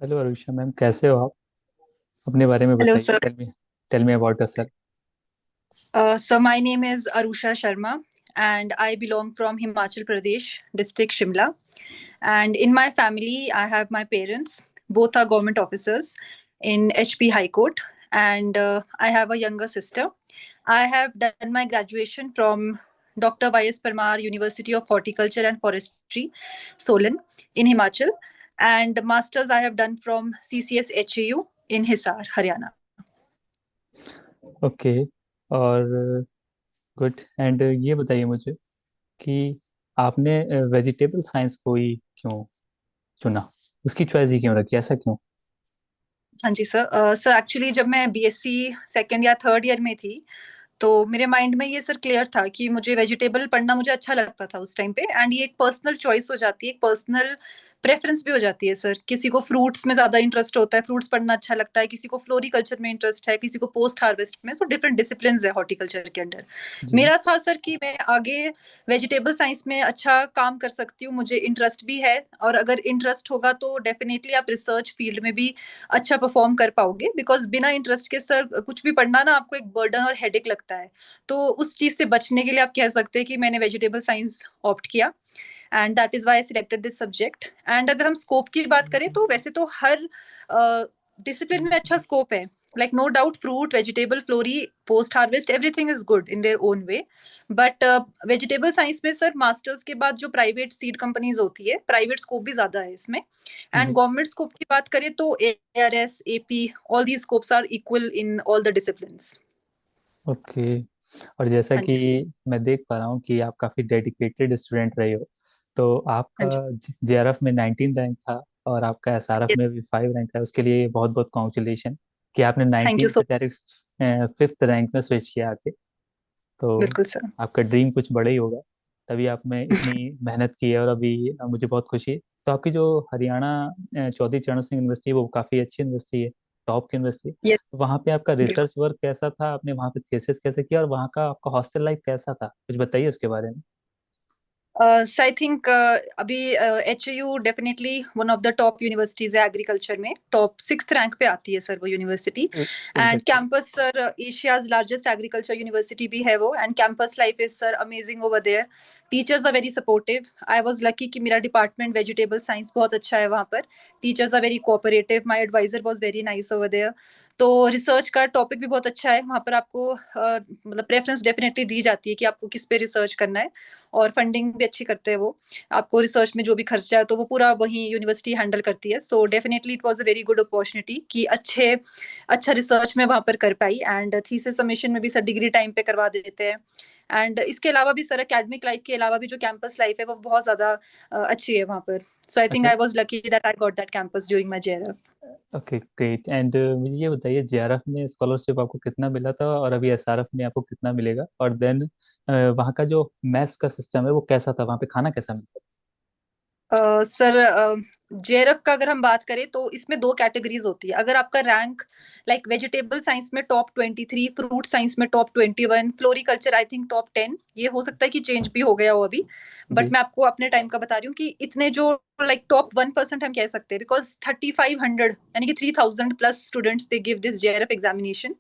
Hello Arusha ma'am, कैसे हो आप? अपने बारे में Hello, बताइए। sir. Tell me about yourself. So my name is Arusha Sharma, and I belong from Himachal Pradesh, district Shimla. And in my family, I have my parents. Both are government officers in HP High Court, and I have a younger sister. I have done my graduation from Dr. Y.S. Parmar University of Horticulture and Forestry, Solan, in Himachal, and masters I have done from CCS HAU in Hisar, Haryana. Okay. और good. And ये बताइए मुझे कि आपने vegetable science को ही क्यों चुना? उसकी चॉइस ही क्यों रखी, ऐसा क्यों? हाँ जी सर। सर एक्चुअली जब मैं बीएससी सेकेंड या थर्ड ईयर में थी, तो मेरे माइंड में ये सर क्लियर था कि मुझे वेजिटेबल पढ़ना मुझे अच्छा लगता था उस टाइम पे। एंड ये एक पर्सनल चॉइस हो जाती है, एक पर्सनल प्रेफरेंस भी हो जाती है सर। किसी को फ्रूट्स में ज्यादा इंटरेस्ट होता है, फ्रूट्स पढ़ना अच्छा लगता है, किसी को फ्लोरिकल्चर में इंटरेस्ट है, किसी को पोस्ट हार्वेस्ट में। सो डिफरेंट डिसिप्लिन है हॉर्टिकल्चर के अंडर। जी। मेरा था सर कि मैं आगे वेजिटेबल साइंस में अच्छा काम कर सकती हूँ, मुझे इंटरेस्ट भी है। और अगर इंटरेस्ट होगा तो डेफिनेटली आप रिसर्च फील्ड में भी अच्छा परफॉर्म कर पाओगे, बिकॉज बिना इंटरेस्ट के सर कुछ भी पढ़ना ना आपको एक बर्डन और हेडेक लगता है। तो उस चीज से बचने के लिए आप कह सकते हैं कि मैंने वेजिटेबल साइंस ऑप्ट किया, and that is why I selected this subject. And अगर हम स्कोप की बात करें तो वैसे तो हर डिसिप्लिन में अच्छा स्कोप है। Like no doubt, fruit, vegetable, flori, post harvest, everything is good in their own way. But vegetable science में सर मास्टर्स के बाद जो प्राइवेट सीड कंपनीज होती है, प्राइवेट स्कोप भी ज्यादा है इसमें। And ji. गवर्नमेंट स्कोप की बात करें तो ARS, AP, all these scopes are equal in all the disciplines. Okay. और जैसा हाँ कि जी सर। मैं देख पा रहा हूँ कि आप काफ़ी डेडिकेटेड स्टूडेंट रहे हो, तो आपका हाँ जी। जेआरएफ में 19 रैंक था और आपका एसआरएफ में भी 5 रैंक है। उसके लिए बहुत बहुत कॉन्ग्रेचुलेशन कि आपने थैंक यू 19 सो। से डायरेक्ट फिफ्थ रैंक में स्विच किया आके। तो बिल्कुल सर। आपका ड्रीम कुछ बड़ा ही होगा, तभी आप में इतनी मेहनत की है। और अभी मुझे बहुत खुशी है। तो आपकी जो हरियाणा चौधरी चरण सिंह यूनिवर्सिटी है वो काफ़ी अच्छी यूनिवर्सिटी है, टॉप की यूनिवर्सिटी है। यस। तो वहाँ पे आपका बिल्कुल। रिसर्च वर्क कैसा था? आपने वहाँ पे थीसिस कैसे किया और वहाँ का आपका हॉस्टल लाइफ कैसा था? कुछ बताइए उसके बारे में। सो आई थिंक अभी HAU definitely one of the top universities है एग्रीकल्चर में, टॉप 6th रैंक पे आती है सर वो university. And exactly. Campus sir Asia's largest agriculture university भी है वो। And campus life is sir amazing over there. Teachers are very supportive. I was lucky कि मेरा डिपार्टमेंट वेजिटेबल साइंस बहुत अच्छा है वहाँ पर। Teachers are very cooperative, my advisor was very nice over there. तो रिसर्च का टॉपिक भी बहुत अच्छा है वहाँ पर। आपको मतलब प्रेफरेंस डेफिनेटली दी जाती है कि आपको किस पे रिसर्च करना है। और फंडिंग भी अच्छी करते हैं वो। आपको रिसर्च में जो भी खर्चा है तो वो पूरा वही यूनिवर्सिटी हैंडल करती है। So definitely it was a very good opportunity कि अच्छा रिसर्च में वहां पर कर पाई। एंड थीसिस सबमिशन में भी सर डिग्री टाइम पे करवा देते हैं। एंड इसके अलावा भी सर एकेडमिक लाइफ के अलावा भी जो कैंपस लाइफ है वो बहुत ज्यादा अच्छी है वहां पर। सो आई थिंक अच्छा। आई was lucky that I got that campus during my JRF। Okay, great. And मुझे ये बताइए, जेआरएफ में स्कॉलरशिप आपको कितना मिला था और अभी एसआरएफ में आपको कितना मिलेगा? और देन वहाँ का जो मैथ्स का सिस्टम है वो कैसा था? वहाँ पे खाना कैसा मिलता सर JRF का अगर हम बात करें तो इसमें दो कैटेगरीज होती है। अगर आपका रैंक लाइक वेजिटेबल साइंस में टॉप 23, फ्रूट साइंस में top 21, floriculture I think top 10, ये हो सकता है कि चेंज भी हो गया हो अभी। है? बट जी। मैं आपको अपने टाइम का बता रही हूँ कि इतने जो लाइक टॉप 1% हम कह सकते हैं, बिकॉज 3500 यानी कि 3000 plus students they give this JRF examination.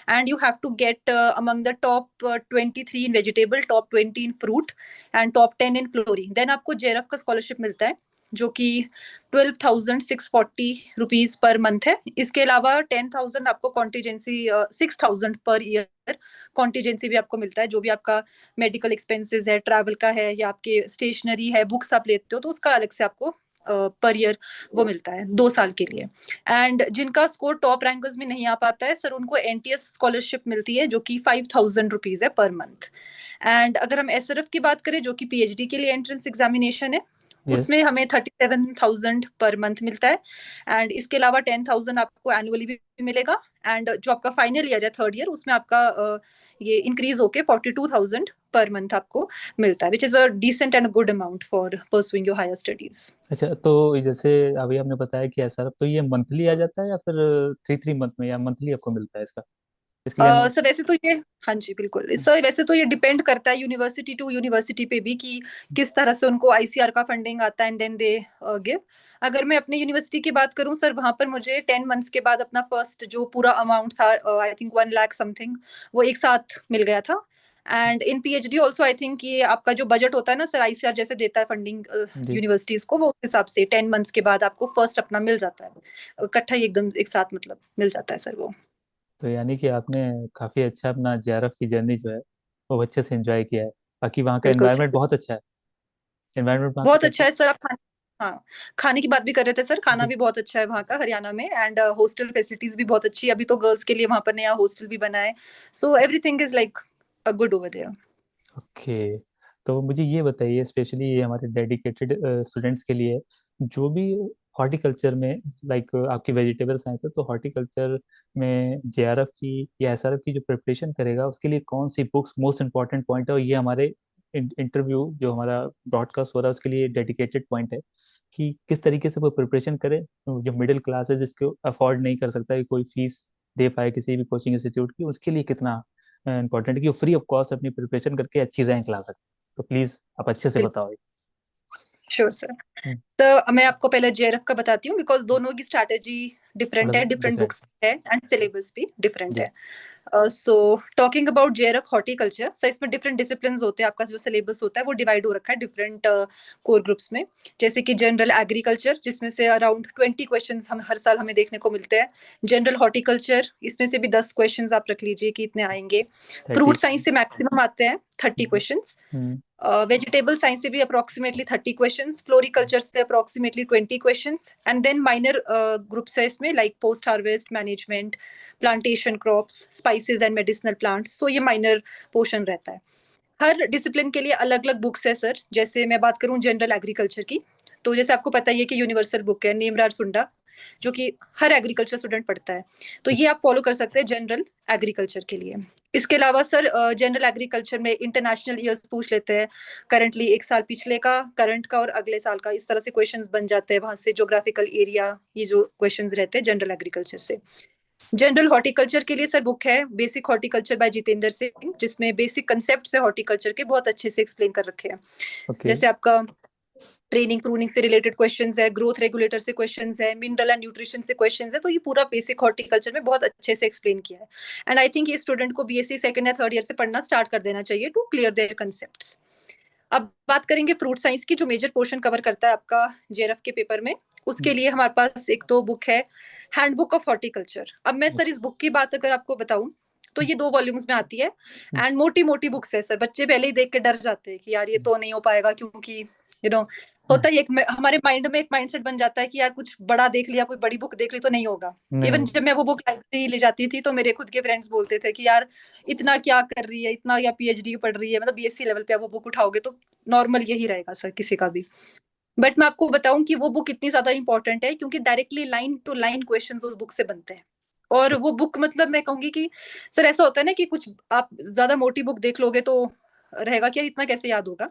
And you have to get among the top 23 in vegetable, top 20 in fruit, and top 10 in flori. Then आपको JRF का स्कॉलरशिप मिलता है, जो कि 12,640 रुपीज पर मंथ है। इसके अलावा 10,000 आपको कॉन्टीजेंसी, 6,000 पर ईयर कॉन्टीजेंसी भी आपको मिलता है। जो भी आपका मेडिकल एक्सपेंसेस है, ट्रैवल का है, या आपके स्टेशनरी है, बुक्स आप लेते हो तो उसका अलग से आपको पर ईयर वो मिलता है 2 साल के लिए। एंड जिनका स्कोर टॉप रैंकर्स में नहीं आ पाता है सर, उनको NTS स्कॉलरशिप मिलती है, जो कि 5,000 रुपीज है पर मंथ। एंड अगर हम SRF की बात करें, जो कि PhD के लिए एंट्रेंस एग्जामिनेशन है, यस। उसमें हमें 37,000 पर मंथ मिलता है। एंड इसके अलावा 10,000 आपको एनुअली भी मिलेगा। एंड जो आपका फाइनल ईयर है, थर्ड ईयर, उसमें आपका ये इंक्रीज होके 42,000 पर मंथ आपको मिलता है, which is a decent and good amount for pursuing your higher studies. अच्छा, तो जैसे अभी आपने बताया कि एसआरएफ तो ये मंथली आ जाता है या फिर 3 3 मंथ में, या मंथली आपको मिलता है इसका? इसके लिए हमें। सर वैसे तो ये, हाँ जी बिल्कुल सर, वैसे तो ये डिपेंड करता है यूनिवर्सिटी टू यूनिवर्सिटी पे भी कि किस तरह से उनको आईसीआर का फंडिंग आता है एंड देन दे गिव। अगर मैं अपने यूनिवर्सिटी की बात करूं सर, वहां पर मुझे 10 मंथ्स के बाद अपना फर्स्ट जो पूरा अमाउंट था, आई थिंक 1 लाख समथिंग, वो एक साथ मिल गया था। And in PhD also I think ये आपका जो बजट होता है ना सर, आईसीआर जैसे देता है फंडिंग जी। यूनिवर्सिटीज को, वो उस हिसाब से 10 मंथ्स के बाद आपको फर्स्ट अपना मिल जाता है, इकट्ठा ही एकदम एक साथ मतलब मिल जाता है सर वो। तो यानी कि आपने काफ़ी अच्छा अपना जेआरएफ की जर्नी जो है वो अच्छे से एंजॉय किया है। बाकी वहाँ का बिल्कुल एनवायरनमेंट सर, बहुत अच्छा है। एनवायरनमेंट वहाँ का बहुत कैसा अच्छा है? है सर। आप हाँ, खाने की बात भी कर रहे थे सर, खाना जी। भी बहुत अच्छा है वहाँ का हरियाणा में, एंड हॉस्टल फैसिलिटीज भी बहुत अच्छी है। अभी तो गर्ल्स के लिए वहाँ पर नया हॉस्टल भी बना है, so everything is like a good over there. Okay. तो मुझे ये बताइए, स्पेशली ये हमारे डेडिकेटेड स्टूडेंट्स के लिए, जो भी हॉर्टिकल्चर में, लाइक आपकी वेजिटेबल साइंस है, तो हॉर्टिकल्चर में जेआरएफ की या एसआरएफ की जो प्रिपरेशन करेगा उसके लिए कौन सी बुक्स मोस्ट इंपॉर्टेंट पॉइंट है? और ये हमारे इंटरव्यू जो हमारा ब्रॉडकास्ट हो रहा है उसके लिए डेडिकेटेड पॉइंट है कि किस तरीके से वो प्रिपरेशन करे। जो मिडिल क्लास है, जिसको अफोर्ड नहीं कर सकता कि कोई फीस दे पाए किसी भी कोचिंग इंस्टीट्यूट की, उसके लिए कितना इंपॉर्टेंट है कि वो फ्री ऑफ कॉस्ट अपनी प्रिपरेशन करके अच्छी रैंक ला सकते। तो प्लीज आप अच्छे से बताओ। Sure sir. हम्म, तो मैं आपको पहले जेआरएफ का बताती हूँ, बिकॉज दोनों की स्ट्रैटेजी थोड़ा डिफरेंट सा है, डिफरेंट डिफरेंट। बुक्स है एंड सिलेबस भी डिफरेंट जी। है। So talking about JRF horticulture, so इसमें डिफरेंट डिसिप्लिन होते हैं। आपका जो सिलेबस होता है वो डिवाइड हो रखा है डिफरेंट कोर ग्रुप्स में। जैसे कि जनरल एग्रीकल्चर, जिसमें से अराउंड 20 क्वेश्चंस हम हर साल हमें देखने को मिलते हैं। जनरल हॉर्टिकल्चर, इसमें से भी 10 क्वेश्चंस आप रख लीजिए कि इतने आएंगे। 30। फ्रूट साइंस से मैक्सिमम आते हैं 30 क्वेश्चंस। हम्म। वेजिटेबल साइंस से भी अप्रोक्सीमेटली 30 क्वेश्चंस, फ्लोरिकल्चर से approximately 20 questions, and then minor groups है इसमें, like post harvest management, plantation crops, spices and medicinal plants, so ये माइनर पोर्शन रहता है। हर डिसिप्लिन के लिए अलग अलग बुक्स है सर। जैसे मैं बात करूं जनरल एग्रीकल्चर की, तो जैसे आपको पता ही है कि यूनिवर्सल बुक है नेमरार सुंडा, जो कि हर एग्रीकल्चर स्टूडेंट पढ़ता है, तो ये आप फॉलो कर सकते हैं जनरल एग्रीकल्चर के लिए। इसके अलावा सर जनरल एग्रीकल्चर में इंटरनेशनल ईयर्स पूछ लेते हैं, करंटली एक साल पिछले का, करंट का और अगले साल का, इस तरह से क्वेश्चंस बन जाते हैं वहां से। ज्योग्राफिकल एरिया, ये जो क्वेश्चंस रहते हैं जनरल एग्रीकल्चर से। जनरल हॉर्टिकल्चर के लिए सर बुक है basic horticulture by Jitendra Singh, जिसमें बेसिक कंसेप्ट है हॉर्टिकल्चर के बहुत अच्छे से एक्सप्लेन कर रखे हैं। ओके। जैसे आपका ट्रेनिंग प्रूनिंग से रिलेटेड क्वेश्चंस है, ग्रोथ रेगुलेटर से क्वेश्चंस है, मिनरल एंड न्यूट्रिशन से क्वेश्चंस है, तो ये पूरा बेसिक हॉर्टिकल्चर में बहुत अच्छे से एक्सप्लेन किया है। एंड आई थिंक ये स्टूडेंट को बीएससी सेकंड या थर्ड ईयर से पढ़ना स्टार्ट कर देना चाहिए टू क्लियर देयर कंसेप्ट्स। अब बात करेंगे फ्रूट साइंस की, जो मेजर पोर्शन कवर करता है आपका जेआरएफ के पेपर में। उसके लिए हमारे पास एक तो बुक है हैंडबुक ऑफ हॉर्टिकल्चर। अब मैं सर इस बुक की बात अगर आपको बताऊं, तो ये 2 वॉल्यूम्स में आती है, एंड मोटी मोटी बुक्स है सर। बच्चे पहले ही देख के डर जाते हैं कि यार ये तो नहीं हो पाएगा, क्योंकि यू नो होता ही एक हमारे माइंड में एक माइंडसेट बन जाता है कि यार कुछ बड़ा देख लिया, कोई बड़ी बुक देख ली तो नहीं होगा। नहीं इवन हो। जब मैं वो बुक लाइब्रेरी ले जाती थी, तो मेरे खुद के फ्रेंड्स बोलते थे कि यार इतना क्या कर रही है, इतना या पीएचडी पढ़ रही है, मतलब बीएससी लेवल पे आप वो बुक उठाओगे तो नॉर्मल यही रहेगा सर किसी का भी। बट मैं आपको बताऊं कि वो बुक इतनी ज्यादा इंपॉर्टेंट है, क्योंकि directly line to line questions उस बुक से बनते हैं। और वो बुक मतलब मैं कहूंगी कि सर ऐसा होता है ना कि कुछ आप ज्यादा मोटी बुक देख लोगे तो रहेगा कि यार इतना कैसे याद होगा।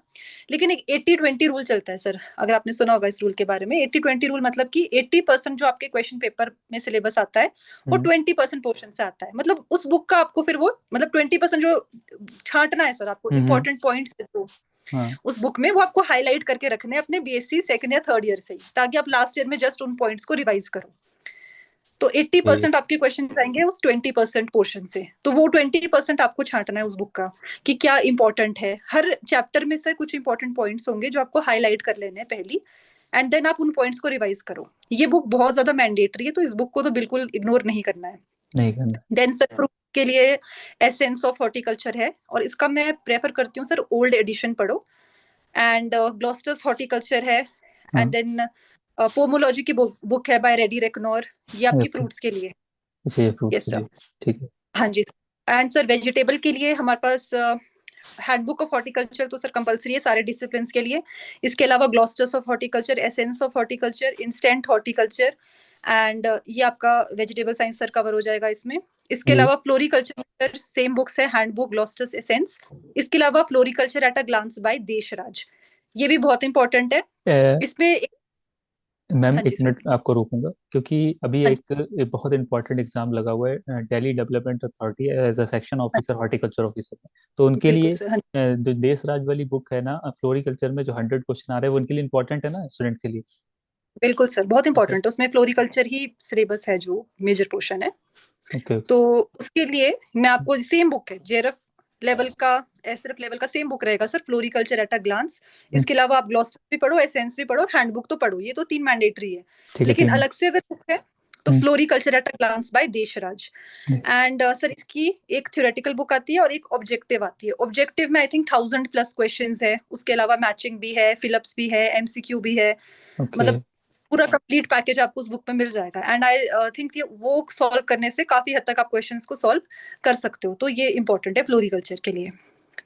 लेकिन एक 80-20 रूल चलता है सर, अगर आपने सुना होगा इस रूल के बारे में। 80-20 रूल मतलब कि 80% जो आपके क्वेश्चन पेपर में सिलेबस आता है, वो हम्म। 20% पोर्शन से आता है। मतलब उस बुक का आपको फिर वो मतलब 20% जो छांटना है सर आपको, हम्म। इंपॉर्टेंट पॉइंट्स जो हाँ। उस बुक में, वो आपको हाईलाइट करके रखने हैं अपने बीएससी सेकंड या थर्ड ईयर से ही, ताकि आप लास्ट ईयर में जस्ट उन पॉइंट्स को रिवाइज करो। तो एट्टी ये। परसेंट आपके क्वेश्चन आएंगे उस 20% पोर्शन से, तो वो 20% आपको छांटना है उस बुक का कि क्या इंपॉर्टेंट है। हर चैप्टर में से कुछ इंपॉर्टेंट पॉइंट्स होंगे जो आपको हाईलाइट कर लेने हैं पहली, एंड देन आप उन पॉइंट्स को रिवाइज करो। ये बुक बहुत ज्यादा मैंडेटरी है, तो इस बुक को तो बिल्कुल इग्नोर नहीं करना है। नहीं करना। देन सर फ्रूट के लिए एसेंस ऑफ हॉर्टिकल्चर है, और इसका मैं प्रेफर करती हूँ सर ओल्ड एडिशन पढ़ो। एंड ग्लोस्टर्स हॉर्टिकल्चर है। एंड हाँ। देन पोमोलॉजी की बुक है बाय रेडी रेकनोर, ये आपकी ओके। फ्रूट्स के लिए। अच्छा, ये फ्रूट्स यस के सर। लिए। ठीक है। हाँ जी। एंड सर वेजिटेबल के लिए हमारे पास हैंडबुक ऑफ हॉर्टिकल्चर तो सर कंपलसरी है सारे डिसिप्लिन के लिए। इसके अलावा glossaries of horticulture, essence of horticulture, instant horticulture, and ये आपका वेजिटेबल साइंस सर कवर हो जाएगा इसमें। इसके जी। अलावा फ्लोरिकल्चर सेम बुक्स है, हैंडबुक, ग्लोस्टर्स, एसेंस। इसके अलावा floriculture at a glance by Deshraj, ये भी बहुत इंपॉर्टेंट है। ए, इसमें मैम हाँ एक जी सर। मिनट आपको रोकूंगा, क्योंकि अभी हाँ एक, जी। एक बहुत इंपॉर्टेंट एग्जाम लगा हुआ है Delhi development authority as a section हाँ, ऑफिसर, हॉर्टिकल्चर ऑफिसर में। तो उनके बिल्कुल लिए सर। हाँ, जो देश राज वाली बुक है ना, फ्लोरिकल्चर में जो 100 क्वेश्चन आ रहे हैं, वो उनके लिए इंपॉर्टेंट है ना, स्टूडेंट के लिए। बिल्कुल सर, बहुत अच्छा। इंपॉर्टेंट है, उसमें फ्लोरिकल्चर ही सिलेबस है जो मेजर पोर्शन है। ओके। तो उसके लिए मैं आपको सेम बुक है जेआरएफ लेवल का, एसएरएफ लेवल का सेम बुक रहेगा sir, floriculture at a glance. इसके अलावा आप ग्लॉसर भी पढ़ो, एसेंस भी पढ़ो और हैंडबुक तो पढ़ो, ये तो 3 मैंडेटरी है। ठीक है, लेकिन 3 है। अलग से अगर बुक है तो hmm, floriculture at a glance by Deshraj. And sir इसकी एक थ्योरेटिकल बुक आती है और एक ऑब्जेक्टिव आती है। ऑब्जेक्टिव में आई थिंक 1000+ क्वेश्चंस है, उसके अलावा मैचिंग भी है, फिलअप्स भी है, एमसीक्यू भी है। ओके। मतलब पूरा कंप्लीट पैकेज आपको उस बुक में मिल जाएगा। एंड आई थिंक वो सॉल्व करने से काफी हद तक आप क्वेश्चंस को सॉल्व कर सकते हो, तो ये इंपॉर्टेंट है फ्लोरिकल्चर के लिए।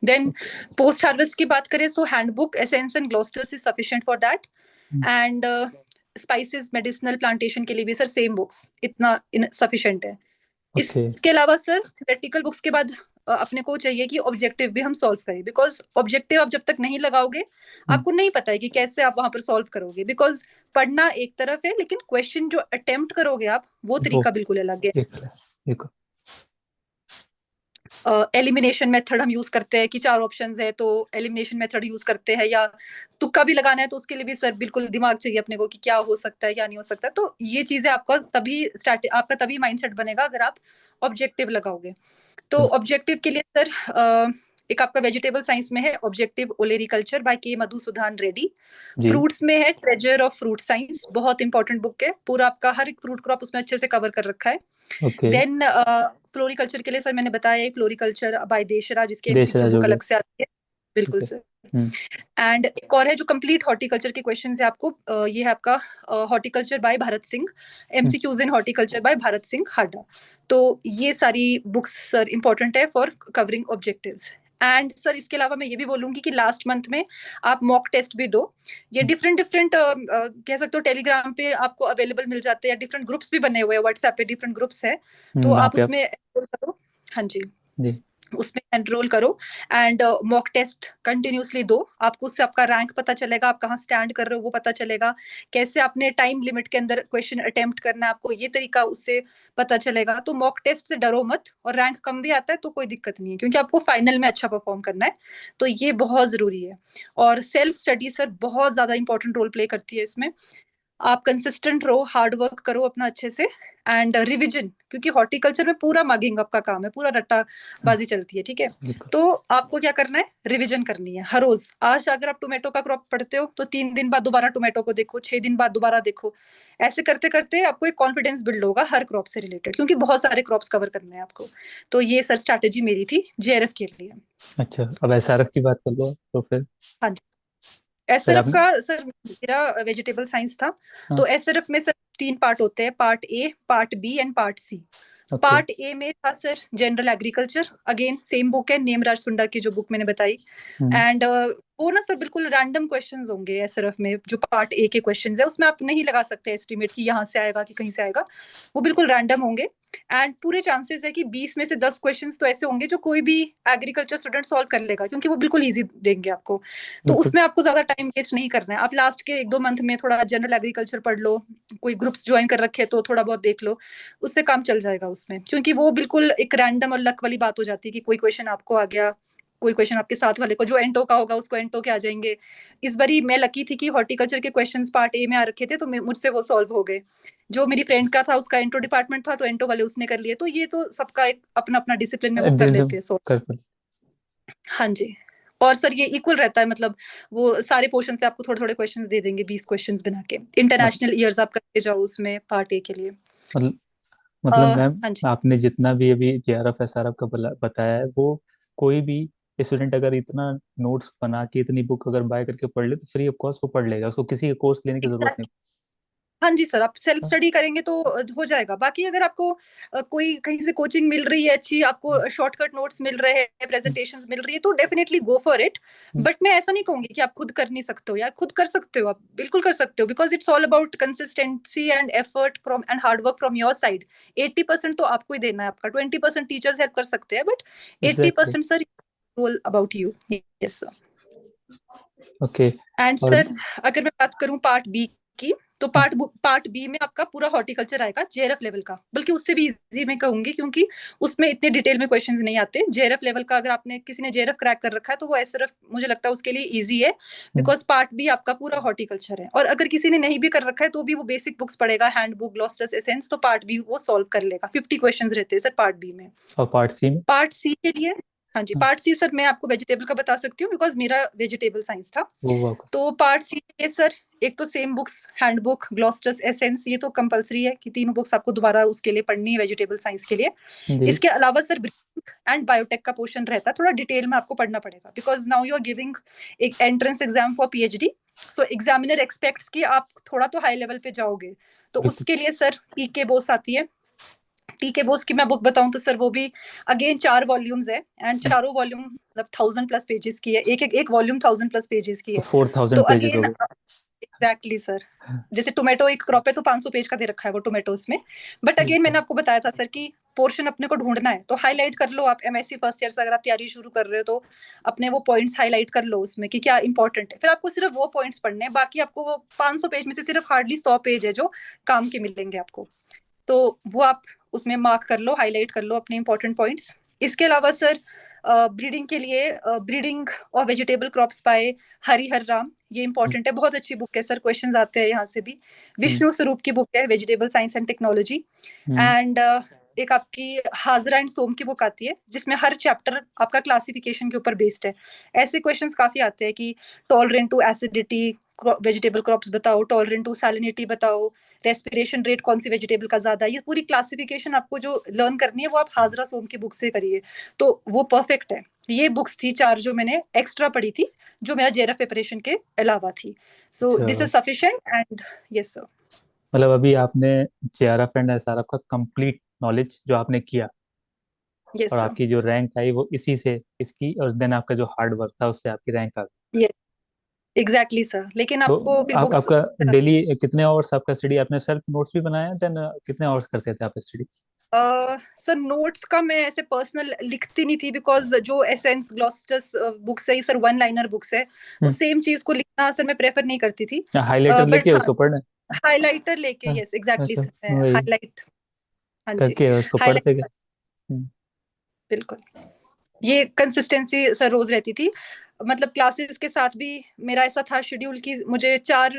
Then okay. पोस्ट हार्वेस्ट की बात करें so handbook essence and glossaries is sufficient for that. And spices medicinal plantation के लिए भी सर सेम बुक्स इतना सफिशिएंट है। ओके। इसके अलावा सर थ्योरेटिकल बुक्स के बाद अपने को चाहिए कि ऑब्जेक्टिव भी हम सॉल्व करें, बिकॉज ऑब्जेक्टिव आप जब तक नहीं लगाओगे आपको नहीं पता है कि कैसे आप वहां पर सॉल्व करोगे। बिकॉज पढ़ना एक तरफ है, लेकिन क्वेश्चन जो अटेम्प्ट करोगे आप वो वो तरीका बिल्कुल अलग है। एक एक एलिमिनेशन मेथड हम यूज करते हैं कि 4 ऑप्शंस है तो एलिमिनेशन मेथड यूज करते हैं, या तुक्का भी लगाना है तो उसके लिए भी सर बिल्कुल दिमाग चाहिए अपने को कि क्या हो सकता है क्या नहीं हो सकता। तो ये चीजें आपका तभी माइंडसेट बनेगा अगर आप ऑब्जेक्टिव लगाओगे। तो ऑब्जेक्टिव के लिए सर एक आपका वेजिटेबल साइंस में है ऑब्जेक्टिव ओलेरिकल्चर बाय के मधुसूदन रेड्डी। जी। फ्रूट्स में है ट्रेजर ऑफ फ्रूट साइंस, बहुत इंपॉर्टेंट बुक है, पूरा आपका हर एक फ्रूट क्रॉप उसमें अच्छे से कवर कर रखा है। ओके। देन फ्लोरिकल्चर के लिए सर मैंने बताया फ्लोरिकल्चर बाय देशराज, जिसके एमसीक्यू देशराज हो बुक गया। अलग से आती है। बिल्कुल ठीक है। सर। हम्म। एंड एक और है जो कंप्लीट हॉर्टिकल्चर के क्वेश्चन है आपको, ये है आपका हॉर्टिकल्चर बाय भारत सिंह, हम्म, एमसीक्यूज इन हॉर्टिकल्चर बाय भारत सिंह हाडा। तो ये सारी बुक्स सर इंपॉर्टेंट है for covering objectives. And sir इसके अलावा मैं ये भी बोलूंगी कि लास्ट मंथ में आप मॉक टेस्ट भी दो। ये डिफरेंट डिफरेंट कह सकते हो टेलीग्राम पे आपको अवेलेबल मिल जाते हैं, डिफरेंट ग्रुप्स भी बने हुए हैं, व्हाट्सएप पे डिफरेंट ग्रुप्स है, तो वहाँ आप पे आप। उसमें enroll करो। हाँ जी, जी। उसमें एनरोल करो एंड मॉक टेस्ट कंटिन्यूसली दो। आपको उससे आपका रैंक पता चलेगा, आप कहाँ स्टैंड कर रहे हो वो पता चलेगा, कैसे आपने टाइम लिमिट के अंदर क्वेश्चन अटेम्प्ट करना है आपको ये तरीका उससे पता चलेगा। तो मॉक टेस्ट से डरो मत, और रैंक कम भी आता है तो कोई दिक्कत नहीं है, क्योंकि आपको फाइनल में अच्छा परफॉर्म करना है, तो ये बहुत जरूरी है। और सेल्फ स्टडी सर बहुत ज्यादा इंपॉर्टेंट रोल प्ले करती है इसमें। आप कंसिस्टेंट रहो, हार्ड वर्क करो अपना अच्छे से, एंड रिविजन, क्योंकि हॉर्टिकल्चर में पूरा मगिंग आपका काम है, पूरा रट्टाबाजी चलती है, ठीक है। बिल्कुल। तो आपको क्या करना है, रिविजन करनी है हर रोज। आज अगर आप टोमेटो का क्रॉप पढ़ते हो तो 3 दिन बाद दोबारा टोमेटो को देखो, 6 दिन बाद दोबारा देखो। ऐसे करते करते आपको एक कॉन्फिडेंस बिल्ड होगा हर क्रॉप से रिलेटेड, क्योंकि बहुत सारे क्रॉप्स कवर करने हैं आपको। तो ये सर स्ट्रैटेजी मेरी थी जेआरएफ के लिए। अच्छा, अब एसआरएफ की बात कर लो तो फिर। हाँ जी। फिर एसएरएफ आप। का सर मेरा वेजिटेबल साइंस था। हाँ। तो एसएरएफ में सर 3 पार्ट होते हैं, part A, part B and part C. Okay. Part A में था sir general agriculture, again same book है नेमराज सुंडा की जो बुक मैंने बताई। हम्म। एंड वो ना सर बिल्कुल रैंडम क्वेश्चंस होंगे एसएरएफ में, जो पार्ट ए के क्वेश्चंस है उसमें आप नहीं लगा सकते एस्टिमेट कि यहाँ से आएगा कि कहीं से आएगा, वो बिल्कुल रैंडम होंगे। एंड पूरे चांसेस है कि 20 में से 10 क्वेश्चंस तो ऐसे होंगे जो कोई भी एग्रीकल्चर स्टूडेंट सॉल्व कर लेगा, क्योंकि वो बिल्कुल इजी देंगे आपको। तो बिल्कुल। उसमें आपको ज्यादा टाइम वेस्ट नहीं करना है, आप लास्ट के 1-2 मंथ में थोड़ा जनरल एग्रीकल्चर पढ़ लो, कोई ग्रुप्स ज्वाइन कर रखे तो थोड़ा बहुत देख लो, उससे काम चल जाएगा उसमें। क्योंकि वो बिल्कुल एक रैंडम और लक वाली बात हो जाती है कि कोई क्वेश्चन आपको आ गया, कोई क्वेश्चन आपके साथ वाले को जो एंटो का होगा उसको एंटो के आ जाएंगे। इस बारी मैं लकी थी कि हॉर्टिकल्चर के क्वेश्चंस पार्ट ए में आ रखे थे, तो मुझसे वो सॉल्व हो गए। जो मेरी फ्रेंड का था उसका एंटो डिपार्टमेंट था, तो एंटो वाले उसने कर लिए। तो ये तो सबका एक अपना अपना डिसिप्लिन में वो कर लेते हैं सॉल्व। कर। हाँ जी। और सर ये इक्वल रहता है, मतलब वो सारे पोर्शन से आपको थोड़े थोड़े क्वेश्चंस दे देंगे, 20 क्वेश्चंस बना के। मत, इंटरनेशनल ईयर्स आप करके जाओ उसमें पार्ट ए के लिए। मतलब मतलब मैम, हाँ जी। आपने जितना भी अभी जेआरएफ एसआरएफ का बताया है, वो कोई भी स्टूडेंट अगर इतना नोट्स बना के इतनी बुक अगर बाय करके पढ़ ले तो फ्री ऑफ कॉस्ट वो पढ़ लेगा, उसको किसी का कोर्स लेने की जरूरत नहीं। हाँ जी सर, आप सेल्फ स्टडी करेंगे तो हो जाएगा। बाकी अगर आपको कोई कहीं से कोचिंग मिल रही है अच्छी, आपको शॉर्टकट नोट्स मिल रहे हैं, प्रेजेंटेशंस मिल रही है, तो definitely go for it. But मैं ऐसा नहीं कहूंगी कि आप खुद कर नहीं सकते हो, यार खुद कर सकते हो, आप बिल्कुल कर सकते हो, because it's all about consistency and effort from and hard work from your side. 80% तो आपको ही देना है, आपका 20% टीचर्स हेल्प कर सकते हैं, but eighty exactly. Percent sir role about you. Yes sir. Okay. And और सर अगर मैं बात करूं पार्ट बी की, तो पार्ट बी में आपका पूरा हॉर्टिकल्चर आएगा जेआरएफ लेवल का, बल्कि उससे भी इजी मैं कहूंगी, क्योंकि उसमें इतने डिटेल में क्वेश्चंस नहीं आते। जेआरएफ लेवल का अगर आपने किसी ने जेआरएफ क्रैक कर रखा है तो वो एसआरएफ मुझे लगता है उसके लिए इजी है, बिकॉज पार्ट बी आपका पूरा हॉर्टिकल्चर है। और अगर किसी ने नहीं भी कर रखा है तो भी वो बेसिक बुक्स पढ़ेगा, हैंड बुक, ग्लॉस्टर्स एसेंस, तो पार्ट बी वो सॉल्व कर लेगा। 50 क्वेश्चन रहते हैं सर पार्ट बी में। और पार्ट सी में? पार्ट सी के लिए, हाँ जी, हाँ, पार्ट सी सर मैं आपको वेजिटेबल का बता सकती हूँ, बिकॉज मेरा वेजिटेबल साइंस था। वो वर्क। तो पार्ट सी में सर एक तो same books, handbook, glossaries essence, ये तो कंपलसरी है कि तीनों बुक्स आपको दोबारा उसके लिए पढ़नी है वेजिटेबल साइंस के लिए। जी। इसके अलावा सर एंड बायोटेक का पोर्शन रहता है, थोड़ा डिटेल में आपको पढ़ना पड़ेगा, because now you are giving एक entrance exam for PhD. So examiner expects कि आप थोड़ा तो हाई लेवल पे जाओगे, तो बिल्कुल। उसके लिए सर पीके बोस आती है। टीके बोस की मैं बुक बताऊं तो सर वो भी अगेन 4 वॉल्यूम्स है, एंड चारों वॉल्यूम मतलब 1000+ पेजेस की है, एक वॉल्यूम 1000+ पेजेस की तो है। तो 4000 पेजेस हो अगेन गए। एग्जैक्टली सर, जैसे टोमेटो एक क्रॉप है तो 500 पेज का दे रखा है वो टोमेटोज में। बट अगेन मैंने बिल्कुल। आपको बताया था सर कि पोर्शन अपने को ढूंढना है, तो हाईलाइट कर लो आप एमएससी फर्स्ट ईयर से अगर आप तैयारी शुरू कर रहे हो तो अपने वो पॉइंट्स हाईलाइट कर लो उसमें कि क्या इंपॉर्टेंट है। फिर आपको सिर्फ वो पॉइंट्स पढ़ने हैं, बाकी आपको वो 500 पेज में से सिर्फ हार्डली 100 पेज है जो काम के मिलेंगे आपको। तो वो आप उसमें मार्क कर लो, हाईलाइट कर लो अपने इंपॉर्टेंट पॉइंट्स। इसके अलावा सर ब्रीडिंग के लिए ब्रीडिंग और vegetable crops by Harihar Ram, ये इंपॉर्टेंट है, बहुत अच्छी बुक है सर, क्वेश्चंस आते हैं यहाँ से भी। हम्म। विष्णु स्वरूप की बुक है vegetable science and technology. Hmm. And एक आपकी हाजरा एंड सोम की बुक आती है, जिसमें हर चैप्टर आपका क्लासिफिकेशन के ऊपर बेस्ड है। ऐसे क्वेश्चंस काफी आते हैं कि tolerant to acidity vegetable crops बताओ, टॉलरेंट टू सैलिनिटी बताओ, रेस्पिरेशन रेट कौन सी वेजिटेबल का ज्यादा है। ये पूरी क्लासिफिकेशन आपको जो लर्न करनी है वो आप हाजरा सोम की बुक से करिए, तो वो परफेक्ट है। ये बुक्स थी 4 जो मैंने एक्स्ट्रा पढ़ी थी, जो मेरा जेआरएफ प्रिपरेशन के अलावा थी। सो अच्छा, this is sufficient and yes sir. मतलब अभी आपने जेआरएफ एंड एसआरएफ का कंप्लीट नॉलेज जो आपने किया, यस और सर। आपकी जो रैंक आई वो इसी से, इसकी, और देन आपका जो हार्ड वर्क था उससे आपकी रैंक आ गई। यस एग्जैक्टली सर, लेकिन तो आपको फिर बुक्स आपका डेली कितने आवर्स आपका स्टडी, आपने सेल्फ नोट्स भी बनाया, देन कितने आवर्स करते थे आप स्टडी? सर नोट्स का मैं ऐसे पर्सनल लिखती नहीं थी, बिकॉज जो एसेंस ग्लॉस्टस बुक्स है सर, वन लाइनर बुक्स है, तो सेम चीज को लिखना सर मैं प्रेफर नहीं करती थी। हाईलाइटर लेके बट हाँ, उसको पढ़ना? हाइलाइटर लेके, हाँ, यस एग्जैक्टली अच्छा, सर, मैं वही हाईलाइट, हाँ जी, करके उसको पढ़ते गए। हाईलाइट, बिल्कुल। ये कंसिस्टेंसी सर रोज रहती थी। मतलब क्लासेस के साथ भी मेरा ऐसा था शेड्यूल कि मुझे 4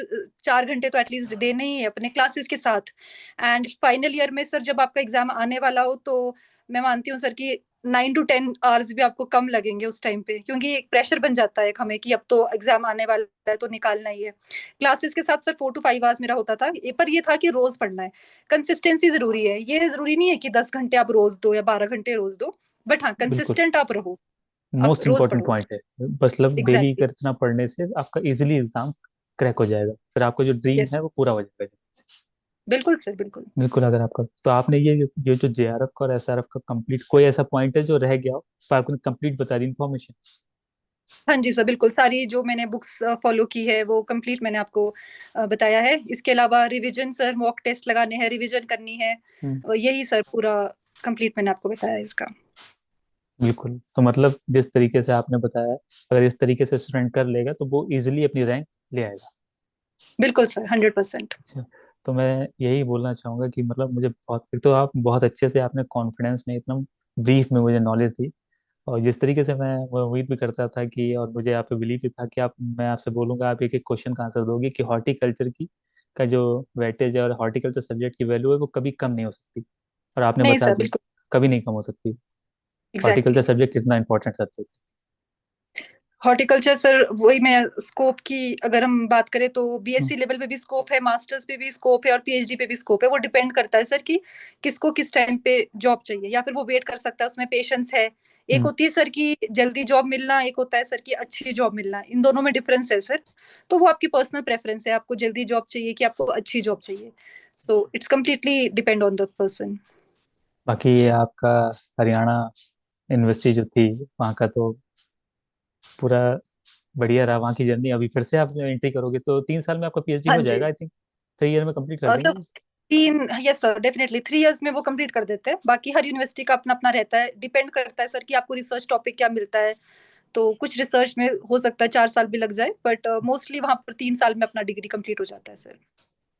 4 घंटे तो एटलीस्ट देने ही है अपने क्लासेस के साथ। एंड फाइनल ईयर में सर जब आपका एग्जाम आने वाला हो तो मैं मानती हूँ सर कि 9 to 10 आवर्स भी आपको कम लगेंगे उस टाइम पे, क्योंकि एक प्रेशर बन जाता है हमें कि अब तो एग्जाम आने वाला है तो निकालना ही है। क्लासेस के साथ सर 4 to 5 आवर्स मेरा होता था, पर ये था कि रोज पढ़ना है। कंसिस्टेंसी जरूरी है, ये जरूरी नहीं है कि 10 घंटे आप रोज दो या 12 घंटे रोज दो, बट हाँ बिल्कुल, कंसिस्टेंट आप रहो, आप मोस्ट रोज इंपॉर्टेंट पढ़ो। पॉइंट है। बस मतलब डेली एग्जैक्टली, इतना पढ़ने से आपका इजीली एग्जाम क्रैक हो जाएगा, फिर आपका जो ड्रीम यस, है वो पूरा हो जाएगा। बिल्कुल सर, बिल्कुल। बिल्कुल। अगर आपका, तो आपने ये जो जेआरएफ का और एसआरएफ का कंप्लीट, कोई ऐसा पॉइंट है जो रह गया हो तो आपने कंप्लीट बता दी इन्फॉर्मेशन? हाँ जी सर, बिल्कुल सारी जो मैंने बुक्स फॉलो की है वो कंप्लीट मैंने आपको बताया है। इसके अलावा रिवीजन सर, मॉक टेस्ट लगाने हैं, रिवीजन करनी है, यही सर पूरा कंप्लीट मैंने आपको बताया है इसका। बिल्कुल। तो मतलब जिस तरीके से आपने बताया, अगर इस तरीके से स्टूडेंट कर लेगा तो वो इजीली अपनी रैंक ले आएगा। बिल्कुल सर, 100%। अच्छा, तो मैं यही बोलना चाहूँगा कि मतलब मुझे बहुत, एक तो आप बहुत अच्छे से आपने कॉन्फिडेंस में एकदम ब्रीफ में मुझे नॉलेज दी, और जिस तरीके से मैं वो उम्मीद भी करता था कि, और मुझे आप पे बिलीव भी था कि आप, मैं आपसे बोलूँगा आप एक एक क्वेश्चन का आंसर दोगे कि हॉर्टिकल्चर की का जो वेटेज है और हॉर्टिकल्चर सब्जेक्ट की वैल्यू है वो कभी कम नहीं हो सकती, और आपने नहीं बता सर, दिया बिल्कुल, कभी नहीं कम हो सकती। Horticulture exactly. सब्जेक्ट कितना इंपॉर्टेंट सब्जेक्ट। हॉर्टिकल्चर सर वही मैं स्कोप की अगर हम बात करें तो हम्म। बीएससी लेवल पे भी स्कोप है, मास्टर्स पे भी स्कोप है और पीएचडी पे भी स्कोप है। वो डिपेंड करता है सर कि किसको किस टाइम पे जॉब चाहिए, या फिर वो वेट कर सकता है, उसमें पेशेंस है। एक हम्म। होती है सर की जल्दी जॉब मिलना, एक होता है सर की अच्छी जॉब मिलना, इन दोनों में डिफरेंस है सर। तो वो आपकी पर्सनल प्रेफरेंस है, आपको जल्दी जॉब चाहिए कि आपको अच्छी जॉब चाहिए। So it's completely depend on the person. बाकी ये आपका हरियाणा यूनिवर्सिटी जो थी, वहाँ का तो पूरा बढ़िया रहा वहाँ की जर्नी। अभी फिर से आप एंट्री करोगे तो 3 साल में आपका पीएचडी हाँ हो जी, जाएगा, आई थिंक 3 ईयर में कंप्लीट कर सर देंगे। 3, यस सर, डेफिनेटली 3 इयर्स में वो कंप्लीट कर देते हैं। बाकी हर यूनिवर्सिटी का अपना अपना रहता है, डिपेंड करता है सर कि आपको रिसर्च टॉपिक क्या मिलता है। तो कुछ रिसर्च में हो सकता है 4 साल भी लग जाए, बट मोस्टली वहां पर 3 साल में अपना डिग्री कंप्लीट हो जाता है सर।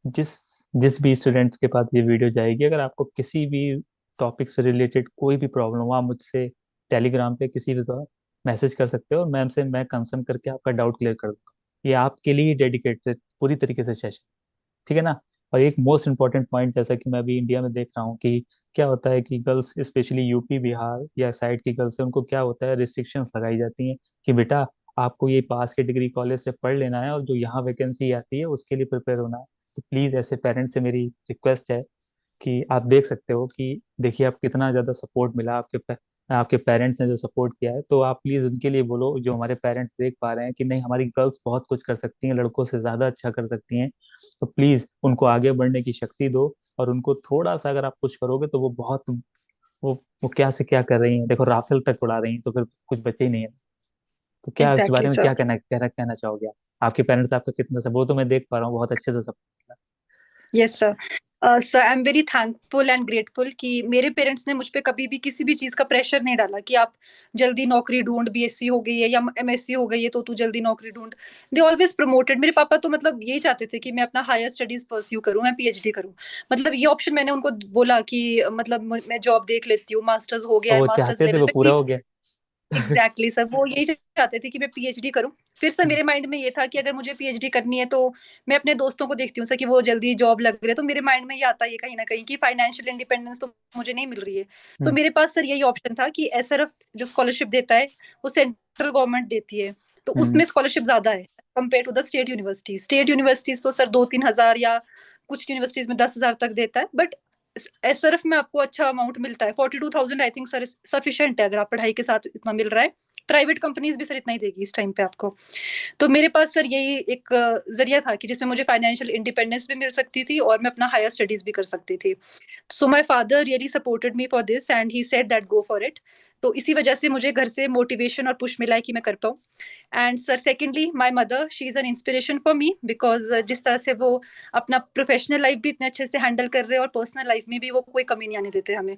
जिस जिस भी स्टूडेंट्स के पास ये वीडियो जाएगी, अगर आपको किसी भी टॉपिक से रिलेटेड कोई भी प्रॉब्लम हो, आप मुझसे टेलीग्राम पे किसी भी द्वारा मैसेज कर सकते हो, और मैम से मैं कंसर्न करके आपका डाउट क्लियर कर दूंगा। ये आपके लिए डेडिकेटेड पूरी तरीके से सेशन, ठीक है ना। और एक मोस्ट इम्पॉर्टेंट पॉइंट, जैसा कि मैं अभी इंडिया में देख रहा हूँ कि क्या होता है कि गर्ल्स स्पेशली यूपी बिहार या साइड की गर्ल्स है, उनको क्या होता है, रिस्ट्रिक्शंस लगाई जाती हैं कि बेटा आपको ये पास के डिग्री कॉलेज से पढ़ लेना है, और जो यहाँ वैकेंसी आती है उसके लिए प्रिपेयर होना है। तो प्लीज़ ऐसे पेरेंट्स से मेरी रिक्वेस्ट है कि आप देख सकते हो कि देखिए आप कितना ज़्यादा सपोर्ट मिला, आपके पेरेंट्स ने जो सपोर्ट किया है, तो आप प्लीज़ उनके लिए बोलो, जो हमारे पेरेंट्स देख पा रहे हैं कि नहीं हमारी गर्ल्स बहुत कुछ कर सकती हैं, लड़कों से ज़्यादा अच्छा कर सकती हैं, तो प्लीज़ उनको आगे बढ़ने की शक्ति दो। और उनको थोड़ा सा अगर आप पुश करोगे तो वो बहुत, वो क्या से क्या कर रही हैं, देखो राफेल तक उड़ा रही हैं, तो फिर कुछ बचे ही नहीं है। तो क्या इस एग्जैक्टली बारे में सर। क्या कहना चाहोगे आप? आपके पेरेंट्स आपका कितना सब, वो तो मैं देख पा रहा हूँ बहुत अच्छे से सब। Yes sir. Sir I am very thankful and grateful कि मेरे पेरेंट्स ने मुझ पे कभी भी किसी भी चीज़ का प्रेशर नहीं डाला कि आप जल्दी नौकरी ढूँढ, बीएससी हो गई है या एमएससी हो गई है तो तू जल्दी नौकरी ढूँढ। They always promoted. मेरे पापा तो मतलब यही चाहते थे कि मैं अपना हायर स्टडीज़ परस्यू करूँ, मैं पीएचडी करूँ। मतलब ये ऑप्शन मैंने उनको बोला कि मतलब मैं जॉब देख लेती हूँ, मास्टर्स हो गया और है, वो मास्टर्स चाहते थे, लेवल वो पे पूरा ठीक। हो गया। एग्जैक्टली सर, वो यही चाहते थे कि मैं पीएचडी करूं। फिर सर मेरे माइंड में ये था कि अगर मुझे पीएचडी करनी है तो मैं अपने दोस्तों को देखती हूँ सर कि वो जल्दी जॉब लग रही है, तो मेरे माइंड में ये आता है कहीं ना कहीं कि फाइनेंशियल इंडिपेंडेंस तो मुझे नहीं मिल रही है। तो हम्म। मेरे पास सर यही ऑप्शन था कि एसआरएफ जो स्कॉलरशिप देता है वो सेंट्रल गवर्नमेंट देती है, तो हम्म। उसमें स्कॉलरशिप ज्यादा है compare to the state universities तो सर 2-3 हजार या कुछ यूनिवर्सिटीज में 10 हजार तक देता है, बट एसआरएफ में आपको अच्छा अमाउंट मिलता है। 42,000 आई थिंक सर सफिशिएंट है अगर आप पढ़ाई के साथ इतना मिल रहा है। प्राइवेट कंपनीज भी सर इतना ही देगी इस टाइम पे आपको। तो मेरे पास सर यही एक जरिया था कि जिसमें मुझे फाइनेंशियल इंडिपेंडेंस भी मिल सकती थी और मैं अपना हायर स्टडीज भी कर सकती थी। So my father really supported me for this and he said that go for it. तो इसी वजह से मुझे घर से मोटिवेशन और पुश मिला है कि मैं कर पाऊँ। And sir secondly my mother she is an inspiration for me because जिस तरह से वो अपना प्रोफेशनल लाइफ भी इतने अच्छे से हैंडल कर रहे हैं और पर्सनल लाइफ में भी वो कोई कमी नहीं आने देते हमें।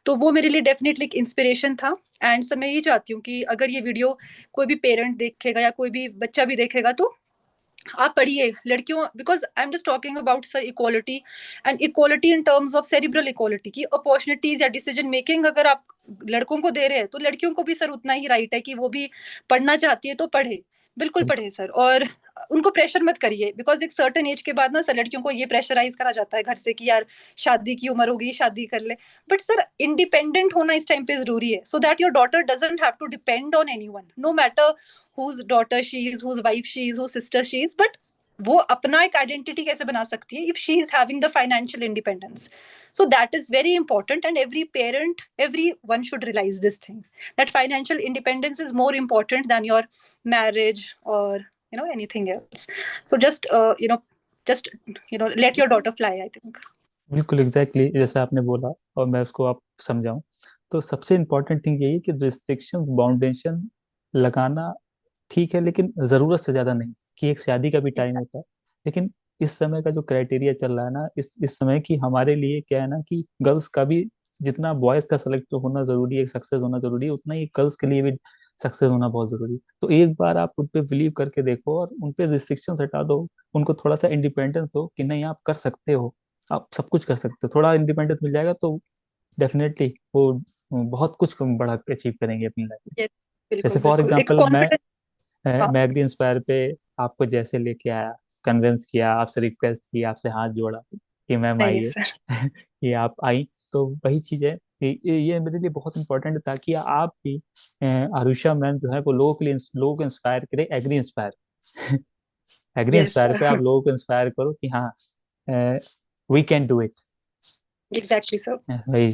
तो वो मेरे लिए डेफिनेटली एक इंस्पिरेशन था। एंड सर मैं ये चाहती हूँ कि अगर ये वीडियो कोई भी पेरेंट देखेगा या कोई भी बच्चा भी देखेगा तो आप पढ़िए लड़कियों, because I am just talking about sir equality and equality in terms of cerebral equality की अपॉर्चुनिटीज या डिसीजन मेकिंग अगर आप लड़कों को दे रहे हैं तो लड़कियों को भी सर उतना ही राइट है कि वो भी पढ़ना चाहती है तो पढ़े। बिल्कुल पढ़े सर। और उनको प्रेशर मत करिए बिकॉज एक सर्टन एज के बाद ना सर लड़कियों को ये प्रेशराइज करा जाता है घर से कि यार शादी की उम्र होगी शादी कर ले। बट सर इंडिपेंडेंट होना इस टाइम पे जरूरी है so that your daughter doesn't have to depend on anyone no matter whose daughter she is, whose wife she is, whose sister she is, but वो अपना एक आइडेंटिटी कैसे बना सकती है if she is having the financial independence. So that is very important and every parent every one should realise this thing that financial independence is more important than your marriage और anything else. So just let your daughter fly, I think. बिल्कुल exactly जैसा आपने बोला, और मैं उसको आप समझाऊं, तो सबसे इम्पोर्टेंट थिंग यही है कि रिस्ट्रिक्शन बाउंडेशन लगाना ठीक है, लेकिन जरूरत से ज्यादा नहीं, कि एक शादी का भी टाइम Exactly. होता है। लेकिन इस समय का जो क्राइटेरिया चल रहा है ना, इस समय की हमारे लिए क्या है ना, कि गर्ल्स का भी जितना बॉयज का सेलेक्ट होना जरूरी है, सक्सेस होना जरूरी है, उतना ही गर्ल्स के लिए भी सक्सेस होना बहुत जरूरी है। तो एक बार आप उन पे बिलीव करके देखो और उन पे रिस्ट्रिक्शन हटा दो, उनको थोड़ा सा इंडिपेंडेंस दो कि नहीं आप कर सकते हो, आप सब कुछ कर सकते हो, थोड़ा इंडिपेंडेंस मिल जाएगा तो डेफिनेटली वो बहुत कुछ बड़ा अचीव करेंगे अपनी लाइफ में। Yes, जैसे बिल्कुल फॉर बिल्कुल एक एग्जांपल कॉन्फिडेंस। हाँ। मैं एग्री इंस्पायर पे आपको जैसे लेके आया, कन्विंस किया, आपसे रिक्वेस्ट की, आपसे हाथ जोड़ा कि मैम नहीं आइए, सर। ये आप आई, तो वही चीज है कि ये मेरे लिए बहुत इंपॉर्टेंट है, ताकि आप भी आरुषा मैम जो है वो लोगों को इंस्पायर करे, agree inspire. Agree yes inspire पे आप सर। लोगों को इंस्पायर करो कि हाँ we can do it. Exactly sir. वही।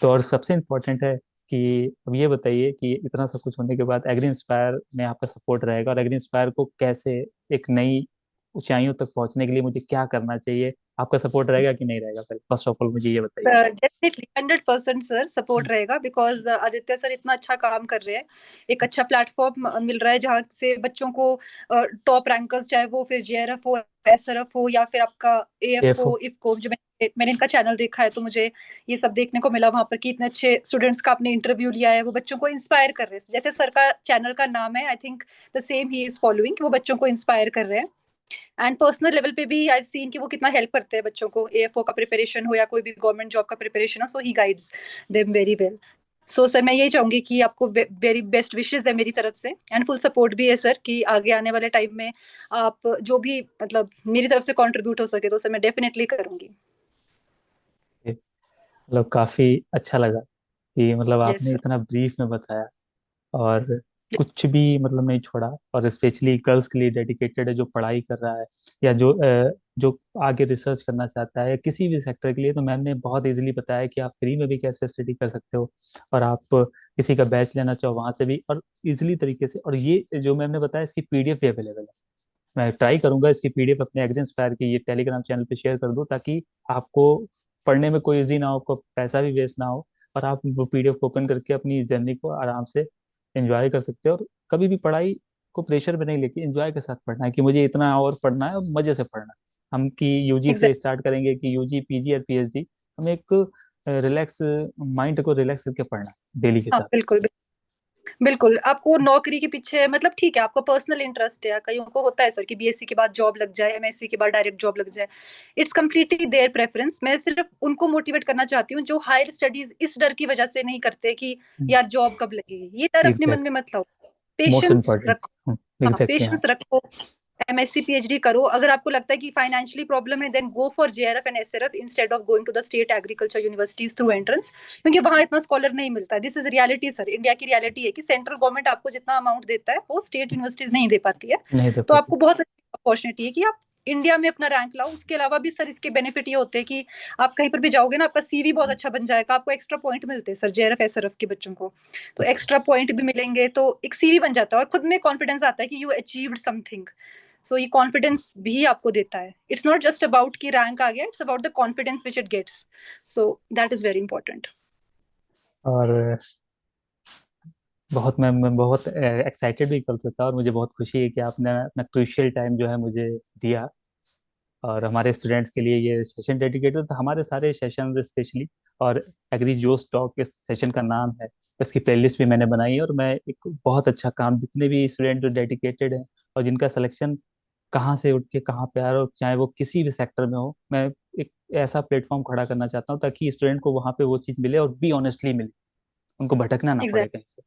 तो और सबसे इम्पोर्टेंट है कि अब ये बताइए कि इतना सब कुछ होने के बाद एग्री इंस्पायर में आपका सपोर्ट रहेगा, और एग्री इंस्पायर को कैसे एक नई ऊंचाइयों तक पहुंचने के लिए मुझे क्या करना चाहिए, आपका सपोर्ट रहेगा कि नहीं रहेगा, पहले फर्स्ट ऑफ ऑल मुझे ये बताइए। डेफिनेटली 100% सर सपोर्ट रहेगा बिकॉज आदित्य सर इतना अच्छा काम कर रहे हैं। एक अच्छा प्लेटफॉर्म मिल रहा है जहाँ से बच्चों को टॉप रैंकर्स चाहे वो फिर जेआरएफ हो, एसआरएफ हो या फिर आपका एएफ एफ हो, इफको, जो मैंने इनका चैनल देखा है तो मुझे ये सब देखने को मिला वहां पर कि इतने अच्छे स्टूडेंट्स का आपने इंटरव्यू लिया है, वो बच्चों को इंस्पायर कर रहे हैं जैसे सर का चैनल का नाम है I think the same he is following, वो बच्चों को इंस्पायर कर रहे हैं। एंड पर्सनल लेवल पे भी आई हैव सीन कि वो कितना हेल्प करते हैं बच्चों को, एएफओ का प्रिपरेशन हो या कोई भी गवर्नमेंट जॉब का प्रिपरेशन हो, so he guides them very well. So sir मैं यही चाहूंगी कि आपको वेरी बेस्ट विशेस है मेरी तरफ से, एंड फुल सपोर्ट भी है सर कि आगे आने वाले टाइम में आप जो भी मतलब मेरी तरफ से कंट्रीब्यूट हो सके तो सर मैं डेफिनेटली करूंगी। मतलब काफी अच्छा लगा कि मतलब यस आपने सर। इतना ब्रीफ में बताया, और कुछ भी मतलब नहीं छोड़ा। और स्पेशली गर्ल्स के लिए डेडिकेटेड है, जो पढ़ाई कर रहा है या जो आगे रिसर्च करना चाहता है किसी भी सेक्टर के लिए, तो मैम ने बहुत इजीली बताया कि आप फ्री में भी कैसे स्टडी कर सकते हो, और आप किसी का बैच लेना चाहो वहां से भी, और इजीली तरीके से। और ये जो मैम ने बताया इसकी पीडीएफ भी अवेलेबल है। मैं ट्राई करूंगा इसकी पीडीएफ अपने एग्जाम्स फायर के ये टेलीग्राम चैनल पे शेयर कर दूं, ताकि आपको पढ़ने में कोई इजी ना हो, आपको पैसा भी वेस्ट ना हो, और आप वो पीडीएफ को ओपन करके अपनी जर्नी को आराम से एंजॉय कर सकते हो। और कभी भी पढ़ाई को प्रेशर में नहीं लेके एंजॉय के साथ पढ़ना है कि मुझे इतना और पढ़ना है और मजे से पढ़ना है। हम कि यूजी से एग्जैक्ट। स्टार्ट करेंगे कि यूजी पीजी और पीएचडी, हमें एक रिलैक्स माइंड को रिलैक्स करके पढ़ना है डेली के हाँ साथ। बिल्कुल बिल्कुल। आपको नौकरी के पीछे मतलब ठीक है आपको पर्सनल इंटरेस्ट है, कईयों को होता है सर कि बीएससी के बाद जॉब लग जाए, एमएससी के बाद डायरेक्ट जॉब लग जाए। It's completely their preference. मैं सिर्फ उनको मोटिवेट करना चाहती हूँ जो हायर स्टडीज इस डर की वजह से नहीं करते कि यार जॉब कब लगेगी, ये डर अपने मन में एग्जैक्ट, मत लाओ। Most patience important. रखो। हाँ एग्जैक्टली, हाँ। पेशेंस रखो, एमएससी पीएचडी करो। अगर आपको लगता है कि फाइनेंशियली प्रॉब्लम है then go for JRF and SRF instead of going to the state agriculture universities through entrance, क्योंकि वहां इतना स्कॉलर नहीं मिलता है। This is reality sir, India की रियलिटी है कि सेंट्रल गवर्नमेंट आपको जितना अमाउंट देता है वो स्टेट यूनिवर्सिटीज नहीं दे पाती है। नहीं दे तो पाती। आपको बहुत अच्छी अपॉर्चुनिटी है कि आप इंडिया में अपना रैंक लाओ। उसके अलावा भी सर इसके बेनिफिट ये होते हैं कि आप कहीं पर भी जाओगे ना आपका सीवी बहुत अच्छा बन जाएगा, आपको एक्स्ट्रा पॉइंट मिलते हैं सर जेआरएफ एसआरएफ के बच्चों को। तो एक्स्ट्रा पॉइंट भी मिलेंगे तो एक सीवी बन जाता है और खुद में कॉन्फिडेंस आता है कि यू अचीव्ड समथिंग। सो ये कॉन्फिडेंस भी आपको देता है। इट्स नॉट जस्ट अबाउट कि रैंक आ गया, it's about the confidence which it gets. So that is very important. और बहुत मैं बहुत एक्साइटेड भी कर सकता, और मुझे बहुत खुशी है कि आपने अपना क्रूशियल टाइम जो है मुझे दिया। और हमारे स्टूडेंट्स के लिए ये सेशन डेडिकेटेड था, हमारे सारे सेशन स्पेशली। और एग्री जो स्टॉक इस सेशन का नाम है, इसकी प्लेलिस्ट भी मैंने बनाई है। और मैं एक बहुत अच्छा काम, जितने भी स्टूडेंट जो डेडिकेटेड हैं और जिनका सिलेक्शन कहाँ से उठ के कहाँ पे आ रहा हो, चाहे वो किसी भी सेक्टर में हो, मैं एक ऐसा प्लेटफॉर्म खड़ा करना चाहता हूँ ताकि स्टूडेंट को वहाँ पे वो चीज़ मिले, और भी ऑनेस्टली मिले, उनको भटकना ना पड़े कहीं से,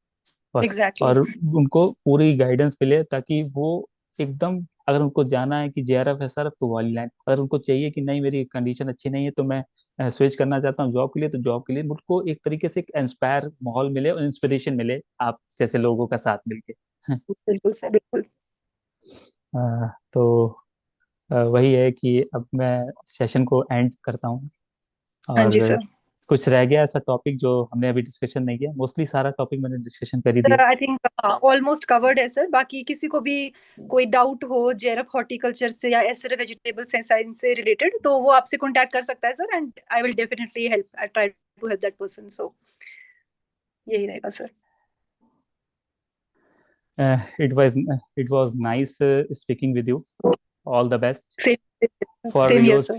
बस। एग्जैक्टली। और उनको पूरी गाइडेंस मिले, ताकि वो एकदम, अगर उनको जाना है कि जेआरएफ है सर तो वाली लाइन, अगर उनको चाहिए कि नहीं मेरी कंडीशन अच्छी नहीं है तो मैं स्विच करना चाहता हूँ जॉब के लिए, तो जॉब के लिए उनको एक तरीके से एक इंस्पायर माहौल मिले और इंस्पिरेशन मिले आप जैसे लोगों का साथ मिलके। बिल्कुल सर बिल्कुल। तो वही है कि अब मैं सेशन को एंड करता हूँ। हाँ जी और सर। कुछ रह गया ऐसा टॉपिक जो हमने अभी डिस्कशन नहीं किया? मोस्टली सारा टॉपिक मैंने डिस्कशन कर ही दिया। आई थिंक ऑलमोस्ट कवर्ड है सर। बाकी किसी को भी कोई डाउट हो जेरफ हॉर्टिकल्चर से या ऐसे वेजिटेबल साइंस से रिलेटेड तो वो आपसे कांटेक्ट कर सकता है sir, and I will definitely help, I try to help that person. So यही रहेगा sir. It was nice speaking with you. All the best same for same here your sir.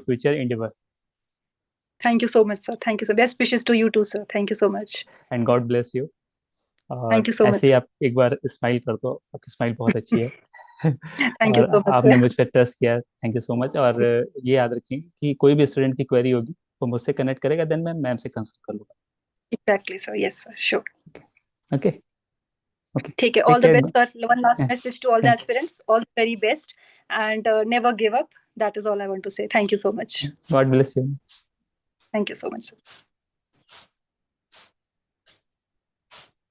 future, endeavor. Thank you so much sir, thank you sir. Best wishes to you too sir, thank you so much. And God bless you. और thank you so much ऐसे ही sir. आप एक बार smile कर दो, आपकी smile बहुत अच्छी है। थैंक यू और सो मच आपने सर। मुझ पर ट्रस्ट किया, थैंक यू सो मच। और ये याद रखें कि कोई भी स्टूडेंट की क्वेरी होगी वो मुझसे कनेक्ट करेगा, देन मैं मैम से कंसल्ट कर लूँगा। Exactly sir, yes sir, sure. Okay. Okay. ठीक है, take all the care. Best sir. One last message to all the thank aspirants, all the very best and never give up. That is all I want to say. Thank you so much. You, God bless you. Thank you so much sir.